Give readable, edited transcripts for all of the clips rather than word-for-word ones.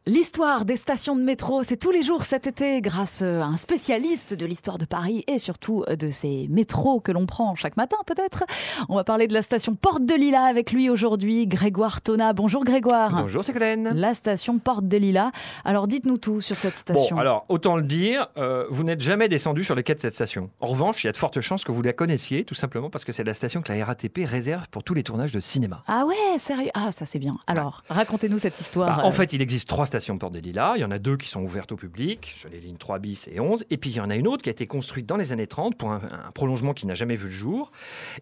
L'histoire des stations de métro, c'est tous les jours cet été grâce à un spécialiste de l'histoire de Paris et surtout de ces métros que l'on prend chaque matin peut-être. On va parler de la station Porte de Lilas avec lui aujourd'hui, Grégoire Tona. Bonjour Grégoire. Bonjour Ségolène. La station Porte de Lilas. Alors dites-nous tout sur cette station. Bon, alors autant le dire, vous n'êtes jamais descendu sur les quais de cette station. En revanche, il y a de fortes chances que vous la connaissiez, tout simplement parce que c'est la station que la RATP réserve pour tous les tournages de cinéma. Ah ouais, sérieux? Ah ça c'est bien. Alors, racontez-nous cette histoire. En fait, il existe 3 stations Porte des Lilas. Il y en a 2 qui sont ouvertes au public, sur les lignes 3 bis et 11. Et puis il y en a une autre qui a été construite dans les années 30 pour un prolongement qui n'a jamais vu le jour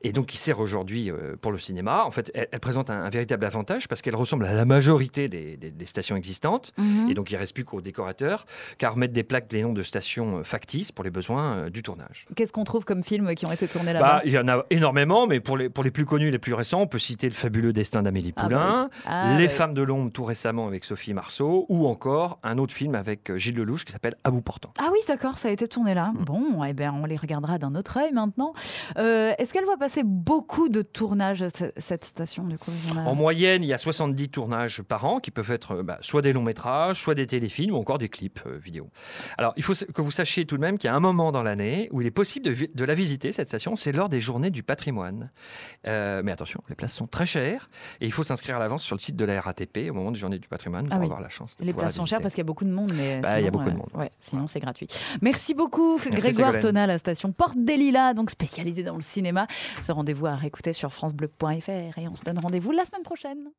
et donc qui sert aujourd'hui pour le cinéma. En fait, elle présente un véritable avantage parce qu'elle ressemble à la majorité des stations existantes. Et donc il ne reste plus qu'aux décorateurs qu'à remettre des plaques, des noms de stations factices pour les besoins du tournage. Qu'est-ce qu'on trouve comme films qui ont été tournés là-bas? Il y en a énormément, mais pour les plus connus, les plus récents, on peut citer Le fabuleux destin d'Amélie Poulain, Les femmes de l'ombre tout récemment avec Sophie Marceau, ou encore un autre film avec Gilles Lelouch qui s'appelle À bout portant. Ah oui, d'accord, ça a été tourné là. Bon, eh ben, on les regardera d'un autre œil maintenant. Est-ce qu'elle va passer beaucoup de tournages, cette station du coup? En moyenne, il y a 70 tournages par an qui peuvent être soit des longs métrages, soit des téléfilms ou encore des clips vidéo. Alors, il faut que vous sachiez tout de même qu'il y a un moment dans l'année où il est possible de la visiter, cette station, c'est lors des journées du patrimoine. Mais attention, les places sont très chères et il faut s'inscrire à l'avance sur le site de la RATP au moment des journées du patrimoine pour avoir la chance de les places sont chères parce qu'il y a beaucoup de monde, mais sinon, il y a beaucoup de monde. Sinon c'est gratuit. Merci beaucoup Grégoire Tona, la station Porte des Lilas, donc spécialisée dans le cinéma. Ce rendez-vous à réécouter sur francebleu.fr et on se donne rendez-vous la semaine prochaine.